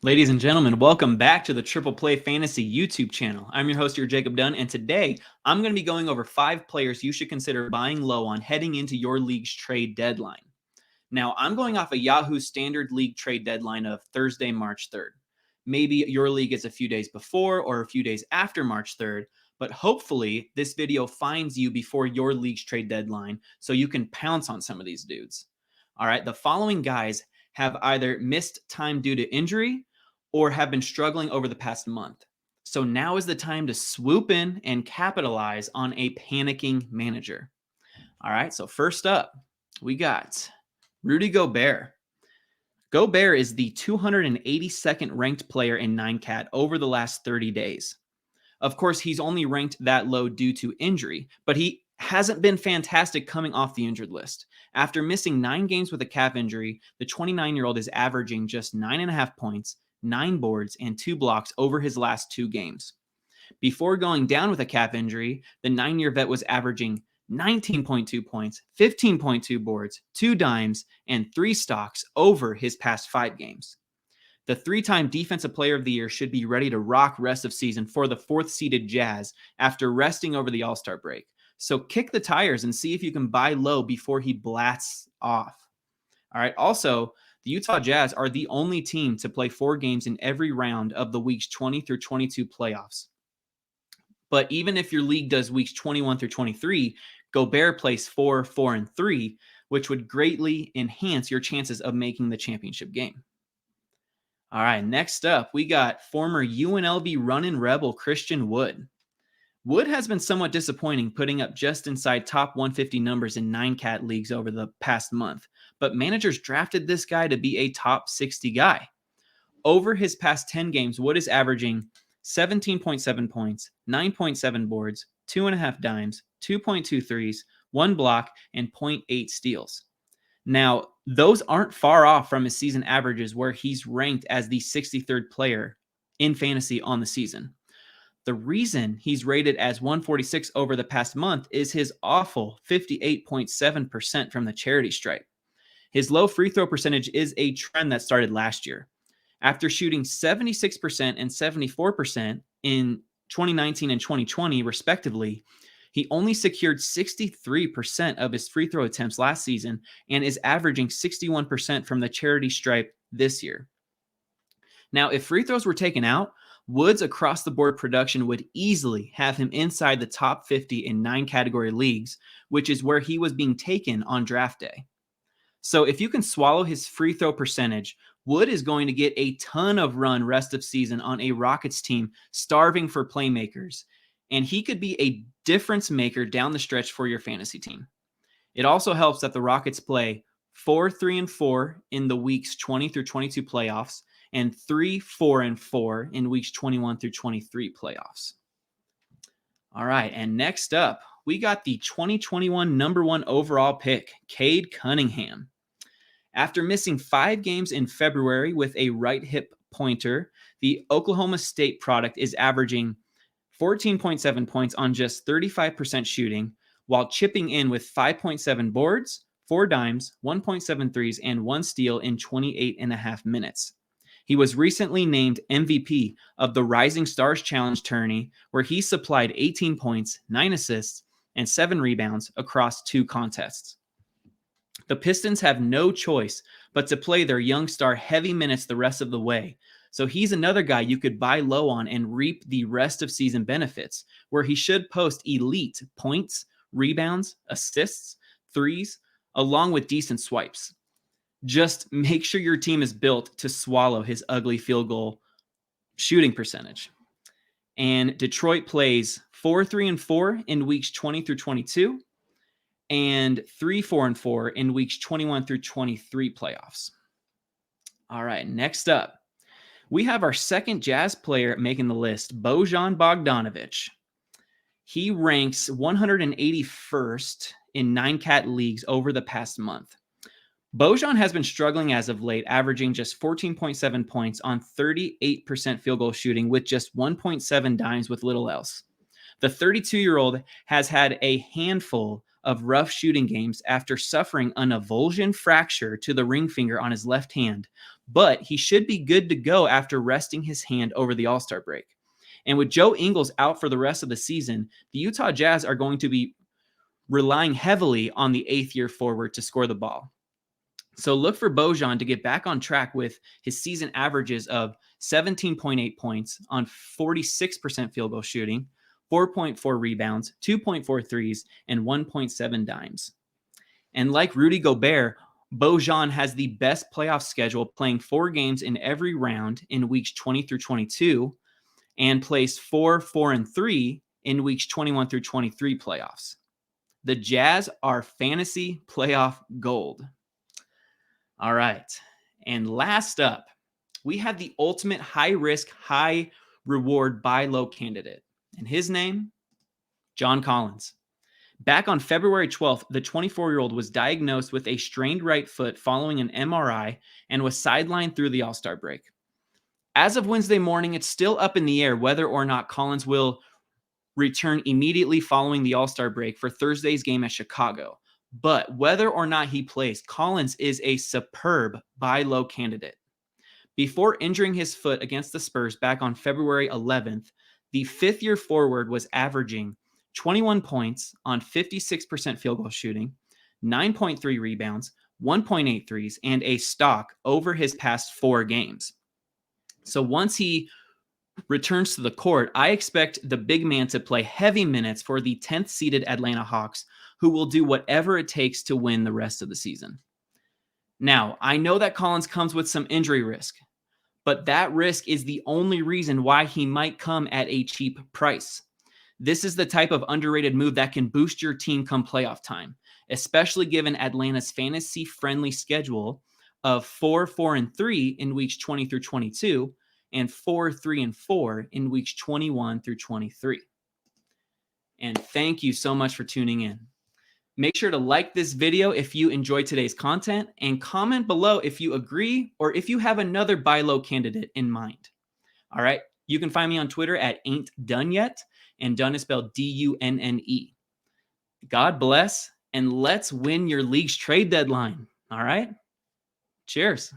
Ladies and gentlemen, welcome back to the Triple Play Fantasy YouTube channel. I'm your host here, Jacob Dunn, and today I'm going to be going over 5 players you should consider buying low on heading into your league's trade deadline. Now, I'm going off a Yahoo Standard League trade deadline of Thursday, March 3rd. Maybe your league is a few days before or a few days after March 3rd, but hopefully this video finds you before your league's trade deadline so you can pounce on some of these dudes. All right, the following guys have either missed time due to injury or have been struggling over the past month. So now is the time to swoop in and capitalize on a panicking manager. All right, so first up, we got Rudy Gobert. Gobert is the 282nd ranked player in 9cat over the last 30 days. Of course, he's only ranked that low due to injury, but he hasn't been fantastic coming off the injured list. After missing 9 games with a calf injury, the 29-year-old is averaging just 9.5 points, 9 boards, and 2 blocks over his last 2 games. Before going down with a calf injury, the 9-year vet was averaging 19.2 points, 15.2 boards, 2 dimes, and 3 stocks over his past 5 games. The 3-time Defensive Player of the Year should be ready to rock rest of season for the 4th-seeded Jazz after resting over the All-Star break. So kick the tires and see if you can buy low before he blasts off. All right. Also, the Utah Jazz are the only team to play 4 games in every round of the weeks 20 through 22 playoffs. But even if your league does weeks 21 through 23, Gobert plays 4, 4, and 3, which would greatly enhance your chances of making the championship game. All right, next up, we got former UNLV running rebel Christian Wood. Wood has been somewhat disappointing, putting up just inside top 150 numbers in 9cat leagues over the past month, but managers drafted this guy to be a top 60 guy. Over his past 10 games, Wood is averaging 17.7 points, 9.7 boards, 2.5 dimes, 2.2 threes, 1 block, and 0.8 steals. Now, those aren't far off from his season averages where he's ranked as the 63rd player in fantasy on the season. The reason he's rated as 146 over the past month is his awful 58.7% from the charity stripe. His low free throw percentage is a trend that started last year. After shooting 76% and 74% in 2019 and 2020, respectively, he only secured 63% of his free throw attempts last season and is averaging 61% from the charity stripe this year. Now, if free throws were taken out, Wood's across-the-board production would easily have him inside the top 50 in 9-category leagues, which is where he was being taken on draft day. So if you can swallow his free throw percentage, Wood is going to get a ton of run rest of season on a Rockets team starving for playmakers, and he could be a difference maker down the stretch for your fantasy team. It also helps that the Rockets play 4, 3, and 4 in the weeks 20 through 22 playoffs, and 3, 4, and 4 in weeks 21 through 23 playoffs. All right, and next up, we got the 2021 number 1 overall pick, Cade Cunningham. After missing 5 games in February with a right hip pointer, the Oklahoma State product is averaging 14.7 points on just 35% shooting, while chipping in with 5.7 boards, 4 dimes, 1.7 threes, and 1 steal in 28.5 minutes. He was recently named MVP of the Rising Stars Challenge tourney, where he supplied 18 points, 9 assists, and 7 rebounds across 2 contests. The Pistons have no choice but to play their young star heavy minutes the rest of the way, so he's another guy you could buy low on and reap the rest of season benefits, where he should post elite points, rebounds, assists, threes, along with decent swipes. Just make sure your team is built to swallow his ugly field goal shooting percentage. And Detroit plays 4, 3, and 4 in weeks 20 through 22 and 3, 4, and 4 in weeks 21 through 23 playoffs. All right, next up, we have our second Jazz player making the list, Bojan Bogdanović. He ranks 181st in 9-cat leagues over the past month. Bojan has been struggling as of late, averaging just 14.7 points on 38% field goal shooting with just 1.7 dimes with little else. The 32-year-old has had a handful of rough shooting games after suffering an avulsion fracture to the ring finger on his left hand, but he should be good to go after resting his hand over the All-Star break. And with Joe Ingles out for the rest of the season, the Utah Jazz are going to be relying heavily on the eighth-year forward to score the ball. So look for Bojan to get back on track with his season averages of 17.8 points on 46% field goal shooting, 4.4 rebounds, 2.4 threes, and 1.7 dimes. And like Rudy Gobert, Bojan has the best playoff schedule, playing 4 games in every round in weeks 20 through 22, and plays 4, 4, and 3 in weeks 21 through 23 playoffs. The Jazz are fantasy playoff gold. All right. And last up, we have the ultimate high-risk, high-reward buy low candidate. And his name, John Collins. Back on February 12th, the 24-year-old was diagnosed with a strained right foot following an MRI and was sidelined through the All-Star break. As of Wednesday morning, it's still up in the air whether or not Collins will return immediately following the All-Star break for Thursday's game at Chicago. But whether or not he plays, Collins is a superb buy low candidate. Before injuring his foot against the Spurs back on February 11th, the fifth-year forward was averaging 21 points on 56% field goal shooting, 9.3 rebounds, 1.8 threes, and a stock over his past 4 games. So once he returns to the court, I expect the big man to play heavy minutes for the 10th seeded Atlanta Hawks, who will do whatever it takes to win the rest of the season. Now, I know that Collins comes with some injury risk, but that risk is the only reason why he might come at a cheap price. This is the type of underrated move that can boost your team come playoff time, especially given Atlanta's fantasy-friendly schedule of 4, 4, and 3 in weeks 20 through 22, and 4, 3, and 4 in weeks 21 through 23. And thank you so much for tuning in. Make sure to like this video if you enjoyed today's content, and comment below if you agree or if you have another buy low candidate in mind. All right. You can find me on Twitter at Ain't Done Yet, and done is spelled D-U-N-N-E. God bless, and let's win your league's trade deadline. All right. Cheers.